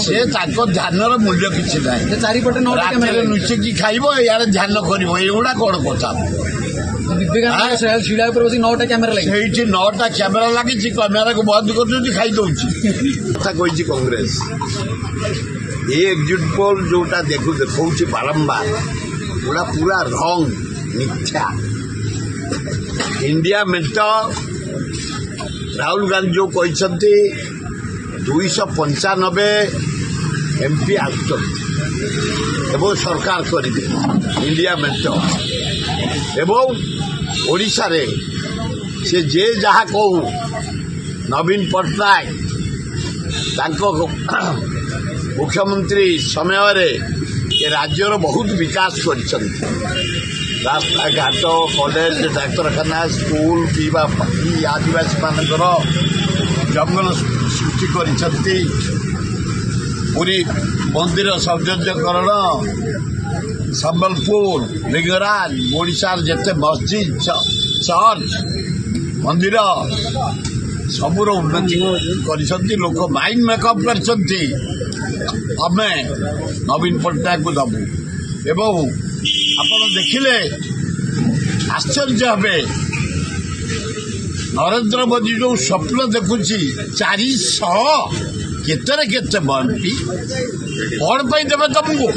ସେ ତାଙ୍କ ଧ୍ୟାନର ମୂଲ୍ୟ କିଛି ନାହିଁ। ଚାରିପଟେ ରାତିରେ ଲୁଚିକି ଖାଇବ ଇଆଡେ ଧ୍ୟାନ କରିବ ଏଇଗୁଡା କଣ କଥା? ଛିଡ଼ା ଉପରେ ବସି 9ଟା କ୍ୟାମେରା ଲାଗିଛି। ସେଇଠି 9ଟା କ୍ୟାମେରା ଲାଗିଛି, କ୍ୟାମେରାକୁ ବନ୍ଦ କରୁଛନ୍ତି, ଖାଇଦଉଛି। କଥା କହିଛି କଂଗ୍ରେସ ଏ ଏକ୍ଜିଟ୍ ପୋଲ୍ ଯୋଉଟା ଦେଖଉଛି ବାରମ୍ବାର ପୁରା ପୁରା ରଙ୍ଗ ମିଥ୍ୟା। ଇଣ୍ଡିଆ ମେଣ୍ଟ ରାହୁଲ ଗାନ୍ଧୀ ଯୋଉ କହିଛନ୍ତି 295 MP ଆସୁଛନ୍ତି ଏବଂ ସରକାର କରିବେ ଇଣ୍ଡିଆ ମେଣ୍ଟ। ଏବଂ ଓଡ଼ିଶାରେ ସେ ଯେ ଯାହା କହୁ ନବୀନ ପଟ୍ଟନାୟକ ତାଙ୍କ ମୁଖ୍ୟମନ୍ତ୍ରୀ ସମୟରେ ଏ ରାଜ୍ୟର ବହୁତ ବିକାଶ କରିଛନ୍ତି। ରାସ୍ତାଘାଟ, କଲେଜ, ଡାକ୍ତରଖାନା, ସ୍କୁଲ, ପିଇବା ପାଣି, ଆଦିବାସୀମାନଙ୍କର ଜଙ୍ଗଲ ସୃଷ୍ଟି କରିଛନ୍ତି। ପୁରୀ ମନ୍ଦିର ସୌନ୍ଦର୍ଯ୍ୟକରଣ, ସମ୍ବଲପୁର, ଲିଙ୍ଗରାଜ, ଓଡ଼ିଶାର ଯେତେ ମସଜିଦ୍, ଚର୍ଚ୍ଚ, ମନ୍ଦିର ସବୁର ଉନ୍ନତି କରିଛନ୍ତି। ଲୋକ ମାଇଣ୍ଡ ମେକଅପ୍ କରିଛନ୍ତି। ଆମେ ନବୀନ ପଟ୍ଟନାୟକକୁ ଦେବୁ। ଏବଂ ଆପଣ ଦେଖିଲେ ଆଶ୍ଚର୍ଯ୍ୟ ହେବେ, ନରେନ୍ଦ୍ର ମୋଦି ଯୋଉ ସ୍ୱପ୍ନ ଦେଖୁଛି 400 କେତେ MP କଣ ପାଇଁ ଦେବେ ତମକୁ?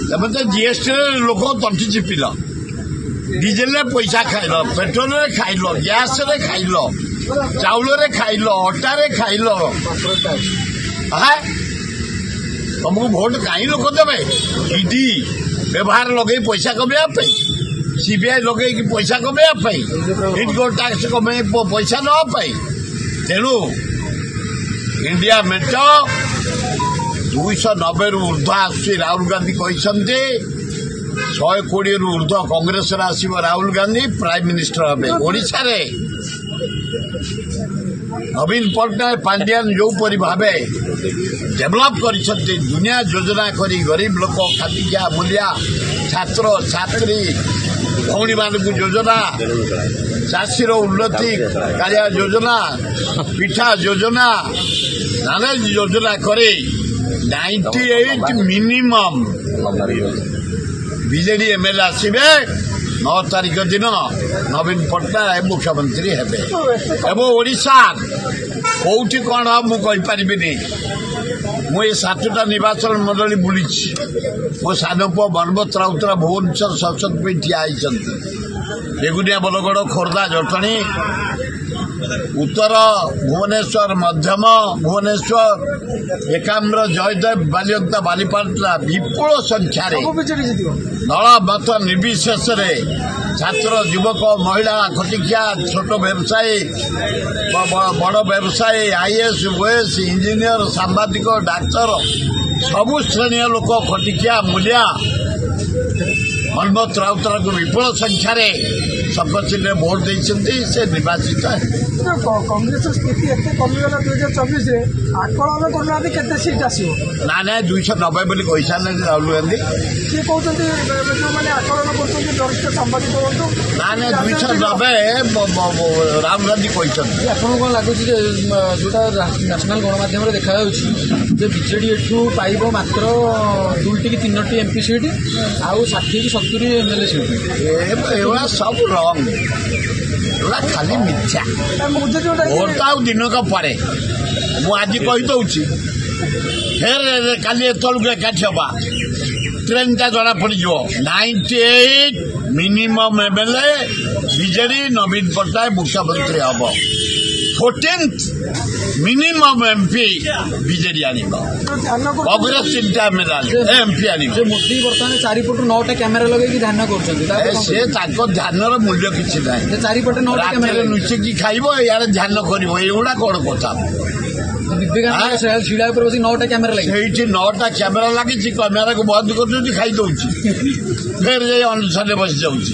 ତମେ ତ GSTରେ ଲୋକ ତଣ୍ଟି ଚିପିଲ, ଡିଜେଲରେ ପଇସା ଖାଇଲ, ପେଟ୍ରୋଲରେ ଖାଇଲ, ଗ୍ୟାସରେ ଖାଇଲ, ଚାଉଳରେ ଖାଇଲ, ଅଟାରେ ଖାଇଲ। ତମକୁ ଭୋଟ କାହିଁ ଲୋକ ଦେବେ? ଇଡି ବ୍ୟବହାର ଲଗେଇ ପଇସା କମେଇବା ପାଇଁ, CBI ଲଗେଇକି ପଇସା କମେଇବା ପାଇଁ, ଇନକମ୍ ଟ୍ୟାକ୍ସ କମେଇ ପଇସା ନେବା ପାଇଁ। ତେଣୁ ଇଣ୍ଡିଆ ମେଣ୍ଟ 290ରୁ ଉର୍ଦ୍ଧ୍ୱ ଆସୁଛି। ରାହୁଲ ଗାନ୍ଧୀ କହିଛନ୍ତି 120ରୁ ଉର୍ଦ୍ଧ୍ୱ କଂଗ୍ରେସରେ ଆସିବ। ରାହୁଲ ଗାନ୍ଧୀ ପ୍ରାଇମ ମିନିଷ୍ଟର ହେବେ। ଓଡ଼ିଶାରେ ନବୀନ ପଟ୍ଟନାୟକ ପାଣ୍ଡିଆନ ଯୋଉପରି ଭାବେ ଡେଭଲପ୍ କରିଛନ୍ତି, ଦୁନିଆ ଯୋଜନା କରି ଗରିବ ଲୋକ, ଖାତିକିଆ ମୂଲିଆ, ଛାତ୍ର ଛାତ୍ରୀ ଭଉଣୀମାନଙ୍କୁ ଯୋଜନା, ଚାଷୀର ଉନ୍ନତି, କାଳିଆ ଯୋଜନା, ପିଠା ଯୋଜନା, ନାନା ଯୋଜନା କରି 98 ମିନିମମ୍ ବିଜେଡି MLA ଆସିବେ। 9 ତାରିଖ ଦିନ ନବୀନ ପଟ୍ଟନାୟକ ମୁଖ୍ୟମନ୍ତ୍ରୀ ହେବେ। ଏବଂ ଓଡ଼ିଶା କୋଉଠି କଣ ମୁଁ କହିପାରିବିନି। ମୁଁ ଏ 7ଟା ନିର୍ବାଚନ ମଣ୍ଡଳୀ ବୁଲିଛି। ମୋ ସାନ ପୁଅ ବନବତ ରାଉତରା ଭୁବନେଶ୍ୱର ସଂସଦ ପାଇଁ ଠିଆ ହେଇଛନ୍ତି। ବେଗୁନିଆ, ବଲଗଡ଼, ଖୋର୍ଦ୍ଧା, ଜଟଣୀ, ଉତ୍ତର ଭୁବନେଶ୍ୱର, ମଧ୍ୟମ ଭୁବନେଶ୍ୱର, ଏକାମ୍ର, ଜୟଦେବ, ବାଲିଅନ୍ତା, ବାଲିପାଟଣା ବିପୁଳ ସଂଖ୍ୟାରେ ଦଳ ମତ ନିର୍ବିଶେଷରେ ଛାତ୍ର, ଯୁବକ, ମହିଳା, ଖଟିଖିଆ, ଛୋଟ ବ୍ୟବସାୟୀ, ବଡ଼ ବ୍ୟବସାୟୀ, IAS, OAS, ଇଞ୍ଜିନିୟର, ସାମ୍ବାଦିକ, ଡାକ୍ତର, ସବୁ ଶ୍ରେଣୀୟ ଲୋକ, ଖଟିଖିଆ ମୂଲିଆ ବନବତ ରାଉତରାଙ୍କୁ ବିପୁଳ ସଂଖ୍ୟାରେ ସର୍ବସିରେ ଭୋଟ ଦେଇଛନ୍ତି। ସେ ନିର୍ବାଚିତ କଂଗ୍ରେସ ସ୍ଥିତି ଏତେ କମିଗଲା 2024ରେ, ଆକଳନ କରୁନାହାନ୍ତି କେତେ ସିଟ୍ ଆସିବ? ନା 290 ବୋଲି କହିସାରିଲେ ରାହୁଲ ଗାନ୍ଧୀ। କିଏ କହୁଛନ୍ତି ଯୋଉମାନେ ଆକଳନ କରୁଛନ୍ତି ବରିଷ୍ଠ ସାମ୍ବାଦିକ ହୁଅନ୍ତୁ, 290 ରାହୁଲ ଗାନ୍ଧୀ କହିଛନ୍ତି। ଆପଣଙ୍କୁ କଣ ଲାଗୁଛି ଯେ ଯୋଉଟା ନ୍ୟାସନାଲ ଗଣମାଧ୍ୟମରେ ଦେଖାଯାଉଛି ଯେ ବିଜେଡି ଏଠୁ ପାଇବ ମାତ୍ର 2ଟି କି 3ଟି MP ସିଟ୍ ଆଉ 60 କି 70 MLA ସିଟ୍? ଏଗୁଡ଼ା ସବୁ ରଙ୍ଗ, ଏଗୁଡ଼ା ଖାଲି ମିଥ୍ୟା। ଭୋଟ ଆଉ ଦିନକ ପରେ ମୁଁ ଆଜି କହିଦେଉଛି, ଫେର କାଲି ଏତେବେଳକୁ ଏକାଠି ହବା, ଟ୍ରେନଟା ଜଣା ପଡ଼ିଯିବ। 98 ମିନିମମ୍ MLA ବିଜେଡି ନବୀନ ପଟ୍ଟନାୟକ ମୁଖ୍ୟମନ୍ତ୍ରୀ ହବ। 14th ମିନିମମ୍ MP ବିଜେଡି ଆଣିବ। କଂଗ୍ରେସ 3ଟା MP ଆଣିବ। ମୋଦି ବର୍ତ୍ତମାନ 4ପଟୁ 9ଟା କ୍ୟାମେରା ଲଗେଇକି ଧ୍ୟାନ କରୁଛନ୍ତି। ସେ ତାଙ୍କ ଧ୍ୟାନର ମୂଲ୍ୟ କିଛି ନାହିଁ। ଚାରିପଟେ 9ଟା କ୍ୟାମେରା ଲୁଚିକି ଖାଇବ, ଇଆଡେ ଧ୍ୟାନ କରିବ, ଏଇଗୁଡା କଣ କଥା? ଛିଡ଼ା ଉପରେ ବସି 9ଟା କ୍ୟାମେରା ଲାଗିଛି। ସେଇଠି 9ଟା କ୍ୟାମେରା ଲାଗିଛି, କ୍ୟାମେରାକୁ ବନ୍ଦ କରୁଛନ୍ତି, ଖାଇଦଉଛି, ଫେର ଯାଇ ଅନୁସାରେ ବସି ଯାଉଛି।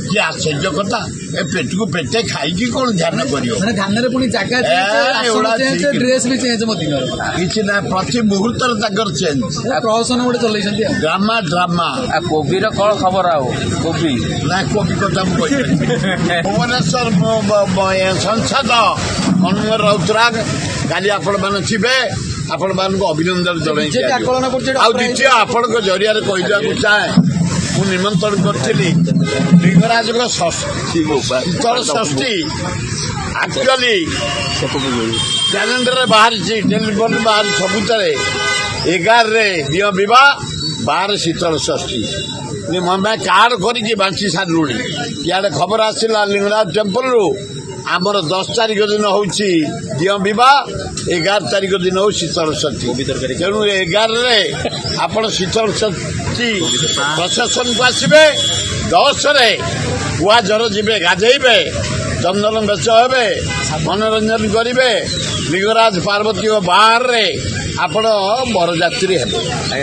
କି ଆଶ୍ଚର୍ଯ୍ୟ କଥା! ଏ ପେଟକୁ ପେଟେ ଖାଇକି କଣ ଧ୍ୟାନ କରିବ? ମାନେ ଧ୍ୟାନରେ ପୁଣି ଜାଗା ଡ୍ରେସ୍ ବି ଚେଞ୍ଜ ମୋଦିଙ୍କର କିଛି ନା, ପ୍ରତି ମୁହୂର୍ତ୍ତରେ ତାଙ୍କର ଚେଞ୍ଜ। ପ୍ରହସନ ଗୋଟେ ଚଲେଇଛନ୍ତି। ଡ୍ରାମା। କୋବିର କଣ ଖବର? ଆଉ କୋବି ନା, କୋବି କଥା ମୁଁ କହିପାରିବି। ଭୁବନେଶ୍ୱର ସଂସଦ ମନୋହର ରାଉତରାୟ କାଲି ଆପଣମାନେ ଥିବେ। ଆପଣମାନଙ୍କୁ ଅଭିନନ୍ଦନ ଜଣାଇ ବିଜେପି ଆକଳନ କରୁଛି ଏଇଟା ଆଉ ଅପରାଧ। ଦ୍ୱିତୀୟ ଆପଣଙ୍କ ଜରିଆରେ କହିଦେବାକୁ ଚାହେଁ ମୁଁ ନିମନ୍ତ୍ରଣ କରିଥିଲି ଲିଙ୍ଗରାଜଙ୍କ ଶୀତଳ ଷଷ୍ଠୀ ଆକ୍ଚୁଆଲି କ୍ୟାଲେଣ୍ଡରରେ ବାହାରିଛି ଟେଲିଫୋନରେ ବାହାରି ସବୁଥିରେ 11ରେ ଦିଅ ବିବାହ 12 ଶୀତଳ ଷଷ୍ଠୀ ଆମେ କାର୍ଡ କରିକି ବାଞ୍ଚି ସାରିଲୁଣି ଇଆଡ଼େ ଖବର ଆସିଲା ଲିଙ୍ଗରାଜ ଟେମ୍ପଲରୁ ଆମର 10 ତାରିଖ ଦିନ ହେଉଛି ଦିଅ ବିବାହ 11 ତାରିଖ ଦିନ ହଉ ଶୀତଳ ଷଷ୍ଠୀ ତେଣୁ 11ରେ ଆପଣ ଶୀତଳ ଷଷ୍ଠୀ ପ୍ରଶାସନକୁ ଆସିବେ 10ରେ କୁଆ ଜର ଯିବେ ଗାଧେଇବେ ଚନ୍ଦନ ବେଶ ହେବେ ମନୋରଞ୍ଜନ କରିବେ ଲିଙ୍ଗରାଜ ପାର୍ବତୀଙ୍କ ବାହାରରେ ଆପଣ ବରଯାତ୍ରୀ ହେବେ।